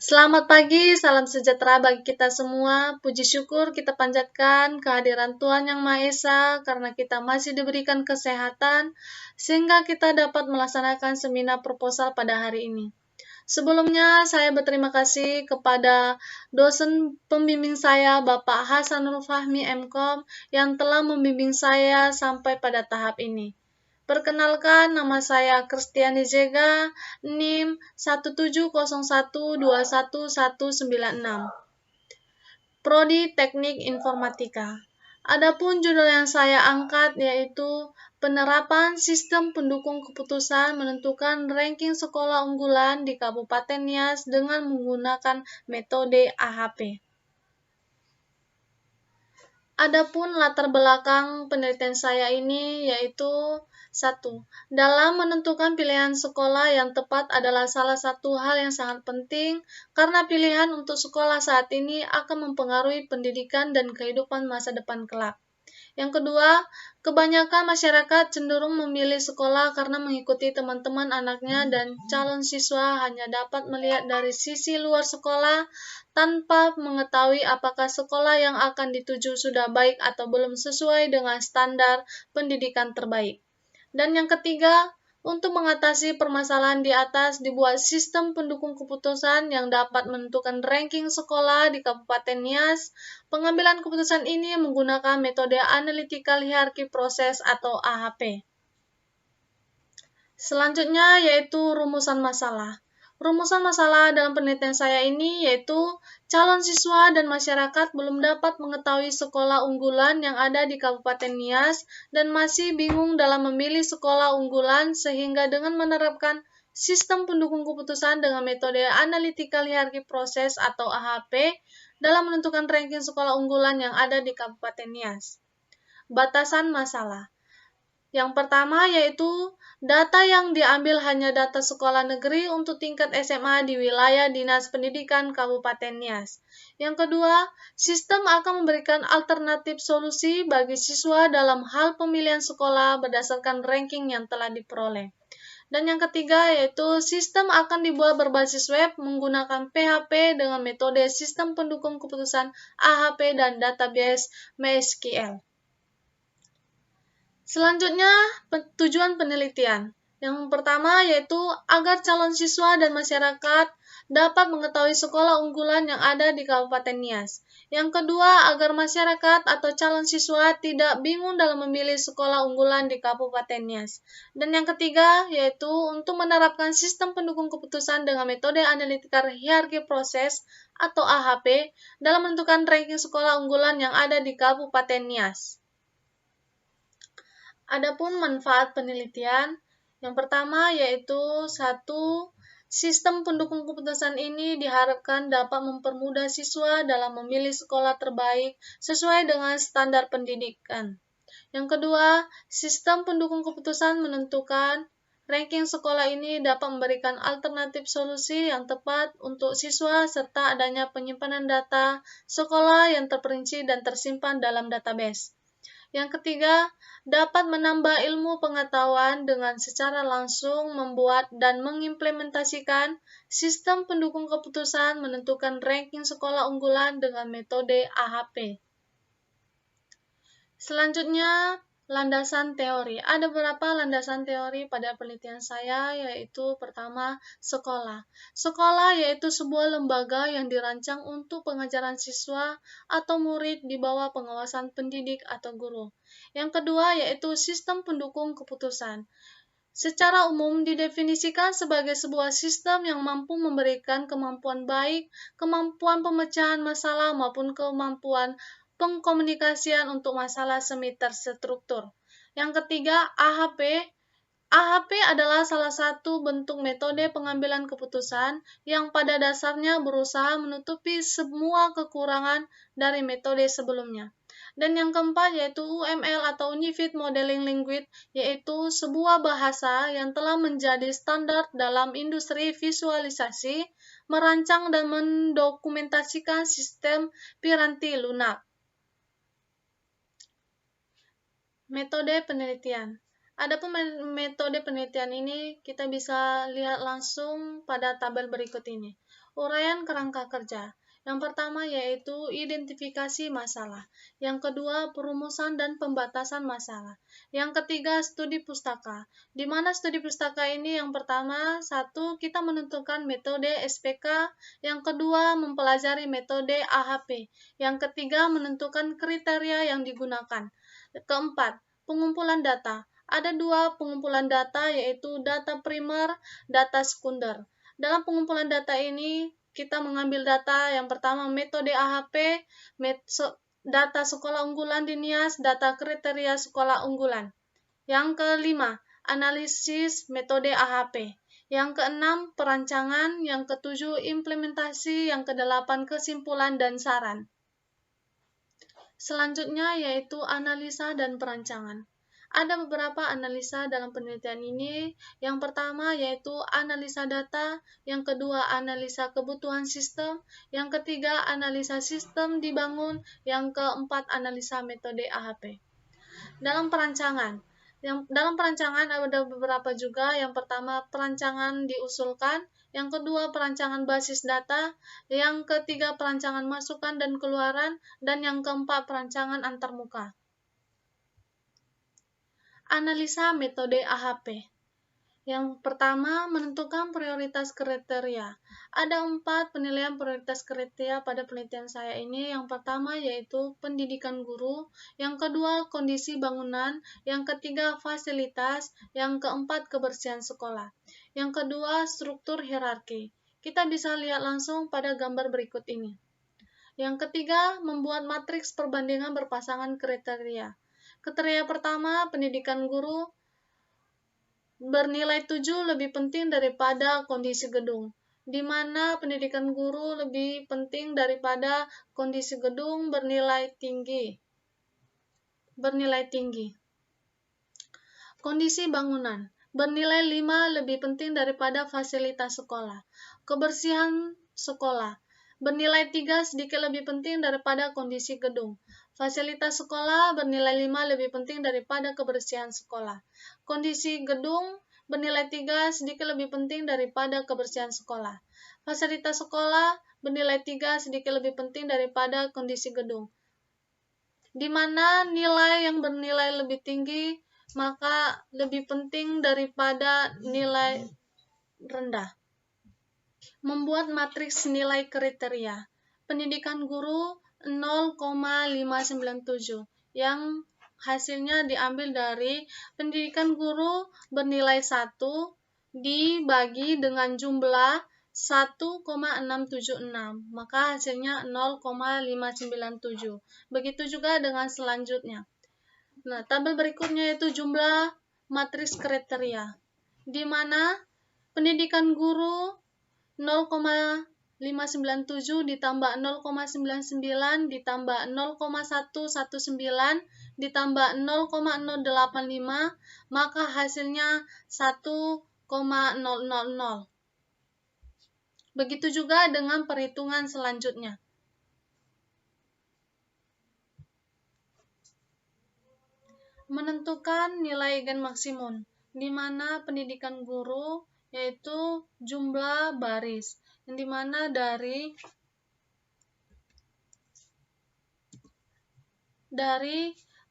Selamat pagi, salam sejahtera bagi kita semua. Puji syukur kita panjatkan kehadiran Tuhan Yang Maha Esa karena kita masih diberikan kesehatan sehingga kita dapat melaksanakan seminar proposal pada hari ini. Sebelumnya, saya berterima kasih kepada dosen pembimbing saya, Bapak Hasanul Fahmi MKom, yang telah membimbing saya sampai pada tahap ini. Perkenalkan, nama saya Kristiani Zega, NIM 170121196, Prodi Teknik Informatika. Adapun judul yang saya angkat yaitu penerapan sistem pendukung keputusan menentukan ranking sekolah unggulan di Kabupaten Nias dengan menggunakan metode AHP. Adapun latar belakang penelitian saya ini yaitu 1. Dalam menentukan pilihan sekolah yang tepat adalah salah satu hal yang sangat penting karena pilihan untuk sekolah saat ini akan mempengaruhi pendidikan dan kehidupan masa depan kelak. Yang kedua, kebanyakan masyarakat cenderung memilih sekolah karena mengikuti teman-teman anaknya dan calon siswa hanya dapat melihat dari sisi luar sekolah tanpa mengetahui apakah sekolah yang akan dituju sudah baik atau belum sesuai dengan standar pendidikan terbaik. Dan yang ketiga, untuk mengatasi permasalahan di atas, dibuat sistem pendukung keputusan yang dapat menentukan ranking sekolah di Kabupaten Nias. Pengambilan keputusan ini menggunakan metode Analytical Hierarchy Process atau AHP. Selanjutnya yaitu rumusan masalah. Rumusan masalah dalam penelitian saya ini yaitu calon siswa dan masyarakat belum dapat mengetahui sekolah unggulan yang ada di Kabupaten Nias dan masih bingung dalam memilih sekolah unggulan sehingga dengan menerapkan sistem pendukung keputusan dengan metode Analytical Hierarchy Process atau AHP dalam menentukan ranking sekolah unggulan yang ada di Kabupaten Nias. Batasan masalah. Yang pertama yaitu data yang diambil hanya data sekolah negeri untuk tingkat SMA di wilayah Dinas Pendidikan Kabupaten Nias. Yang kedua, sistem akan memberikan alternatif solusi bagi siswa dalam hal pemilihan sekolah berdasarkan ranking yang telah diperoleh. Dan yang ketiga yaitu sistem akan dibuat berbasis web menggunakan PHP dengan metode sistem pendukung keputusan AHP dan database MySQL. Selanjutnya, tujuan penelitian. Yang pertama yaitu agar calon siswa dan masyarakat dapat mengetahui sekolah unggulan yang ada di Kabupaten Nias. Yang kedua, agar masyarakat atau calon siswa tidak bingung dalam memilih sekolah unggulan di Kabupaten Nias. Dan yang ketiga, yaitu untuk menerapkan sistem pendukung keputusan dengan metode Analytical Hierarchy Process atau AHP dalam menentukan ranking sekolah unggulan yang ada di Kabupaten Nias. Adapun manfaat penelitian, yang pertama yaitu 1. Sistem pendukung keputusan ini diharapkan dapat mempermudah siswa dalam memilih sekolah terbaik sesuai dengan standar pendidikan. Yang kedua, sistem pendukung keputusan menentukan ranking sekolah ini dapat memberikan alternatif solusi yang tepat untuk siswa serta adanya penyimpanan data sekolah yang terperinci dan tersimpan dalam database. Yang ketiga, dapat menambah ilmu pengetahuan dengan secara langsung membuat dan mengimplementasikan sistem pendukung keputusan menentukan ranking sekolah unggulan dengan metode AHP. Selanjutnya, landasan teori. Ada beberapa landasan teori pada penelitian saya, yaitu pertama, sekolah. Sekolah yaitu sebuah lembaga yang dirancang untuk pengajaran siswa atau murid di bawah pengawasan pendidik atau guru. Yang kedua, yaitu sistem pendukung keputusan. Secara umum didefinisikan sebagai sebuah sistem yang mampu memberikan kemampuan baik, kemampuan pemecahan masalah maupun kemampuan pengkomunikasian untuk masalah semi terstruktur. Yang ketiga, AHP. AHP adalah salah satu bentuk metode pengambilan keputusan yang pada dasarnya berusaha menutupi semua kekurangan dari metode sebelumnya. Dan yang keempat yaitu UML atau Unified Modeling Language, yaitu sebuah bahasa yang telah menjadi standar dalam industri visualisasi, merancang dan mendokumentasikan sistem piranti lunak. Metode penelitian. Adapun metode penelitian ini kita bisa lihat langsung pada tabel berikut ini. Uraian kerangka kerja. Yang pertama yaitu identifikasi masalah. Yang kedua, perumusan dan pembatasan masalah. Yang ketiga, studi pustaka. Di mana studi pustaka ini yang pertama, satu, kita menentukan metode SPK. Yang kedua, mempelajari metode AHP. Yang ketiga, menentukan kriteria yang digunakan. Keempat, pengumpulan data. Ada dua pengumpulan data, yaitu data primer, data sekunder. Dalam pengumpulan data ini, kita mengambil data yang pertama metode AHP, data sekolah unggulan di NIAS, data kriteria sekolah unggulan. Yang kelima, analisis metode AHP. Yang keenam, perancangan. Yang ketujuh, implementasi. Yang kedelapan, kesimpulan dan saran. Selanjutnya yaitu analisa dan perancangan. Ada beberapa analisa dalam penelitian ini. Yang pertama yaitu analisa data, yang kedua analisa kebutuhan sistem, yang ketiga analisa sistem dibangun, yang keempat analisa metode AHP. Dalam perancangan, dalam perancangan ada beberapa juga. Yang pertama perancangan diusulkan, yang kedua perancangan basis data, yang ketiga perancangan masukan dan keluaran, dan yang keempat perancangan antarmuka. Analisa metode AHP. Yang pertama, menentukan prioritas kriteria. Ada 4 penilaian prioritas kriteria pada penelitian saya ini. Yang pertama yaitu pendidikan guru, yang kedua kondisi bangunan, yang ketiga fasilitas, yang keempat kebersihan sekolah. Yang kedua struktur hierarki. Kita bisa lihat langsung pada gambar berikut ini. Yang ketiga, membuat matriks perbandingan berpasangan kriteria. Kriteria pertama, pendidikan guru bernilai 7 lebih penting daripada kondisi gedung, di mana pendidikan guru lebih penting daripada kondisi gedung bernilai tinggi. Kondisi bangunan bernilai 5 lebih penting daripada fasilitas sekolah. Kebersihan sekolah bernilai 3 sedikit lebih penting daripada kondisi gedung. Fasilitas sekolah bernilai 5 lebih penting daripada kebersihan sekolah. Kondisi gedung bernilai 3 sedikit lebih penting daripada kebersihan sekolah. Fasilitas sekolah bernilai 3 sedikit lebih penting daripada kondisi gedung. Di mana nilai yang bernilai lebih tinggi maka lebih penting daripada nilai rendah. Membuat matriks nilai kriteria. Pendidikan guru 0,597 yang hasilnya diambil dari pendidikan guru bernilai 1 dibagi dengan jumlah 1,676, maka hasilnya 0,597. Begitu juga dengan selanjutnya. Nah, tabel berikutnya yaitu jumlah matriks kriteria, di mana pendidikan guru 0,597 ditambah 0,99 ditambah 0,119 ditambah 0,085, maka hasilnya 1,000. Begitu juga dengan perhitungan selanjutnya. Menentukan nilai gen maksimum, di mana pendidikan guru yaitu jumlah baris, yang dimana dari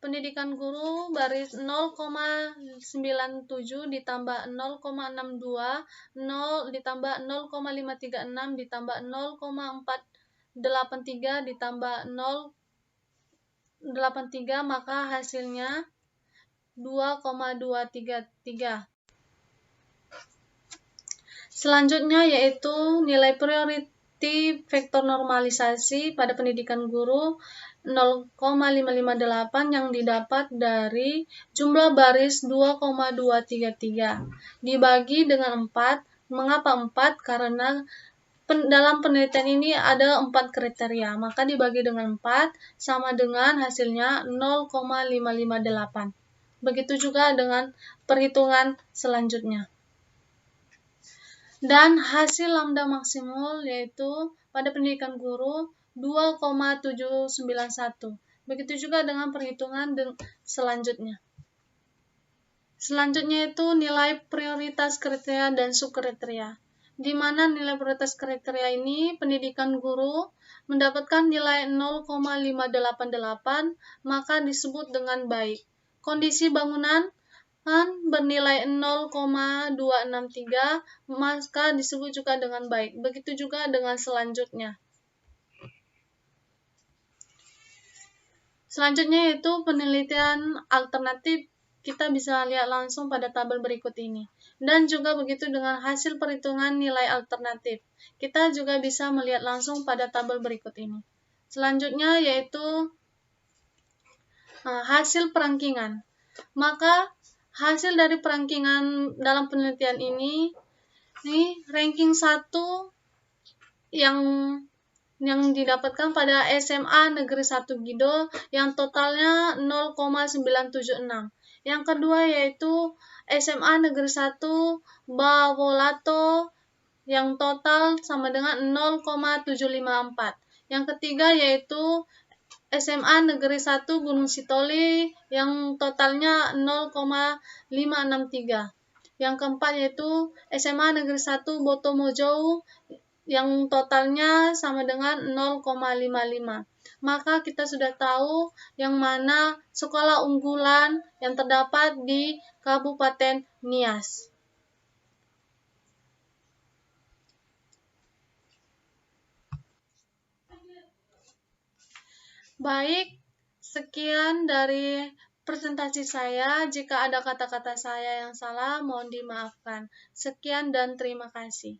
pendidikan guru baris 0,97 ditambah 0,62, 0 ditambah 0,536 ditambah 0,483 ditambah 0,83, maka hasilnya 2,233. Selanjutnya yaitu nilai priority vektor normalisasi pada pendidikan guru 0,558 yang didapat dari jumlah baris 2,233 dibagi dengan 4. Mengapa 4? Karena dalam penelitian ini ada 4 kriteria, maka dibagi dengan 4 sama dengan hasilnya 0,558. Begitu juga dengan perhitungan selanjutnya. Dan hasil lambda maksimal yaitu pada pendidikan guru 2,791. Begitu juga dengan perhitungan selanjutnya. Selanjutnya itu nilai prioritas kriteria dan subkriteria. di mana nilai prioritas kriteria ini pendidikan guru mendapatkan nilai 0,588, maka disebut dengan baik. Kondisi bangunan bernilai 0,263, maka disebut juga dengan baik. Begitu juga dengan selanjutnya. Selanjutnya yaitu penelitian alternatif. Kita bisa lihat langsung pada tabel berikut ini. Dan juga begitu dengan hasil perhitungan nilai alternatif. Kita juga bisa melihat langsung pada tabel berikut ini. Selanjutnya yaitu hasil perangkingan. Maka hasil dari perangkingan dalam penelitian ini ranking 1 yang didapatkan pada SMA Negeri 1 Gido yang totalnya 0,976. Yang kedua yaitu SMA Negeri 1 Bawolato yang total sama dengan 0,754. Yang ketiga yaitu SMA Negeri 1 Gunung Sitoli yang totalnya 0,563. Yang keempat yaitu SMA Negeri 1 Botomojo yang totalnya sama dengan 0,55. Maka kita sudah tahu yang mana sekolah unggulan yang terdapat di Kabupaten Nias. Baik, sekian dari presentasi saya. Jika ada kata-kata saya yang salah, mohon dimaafkan. Sekian dan terima kasih.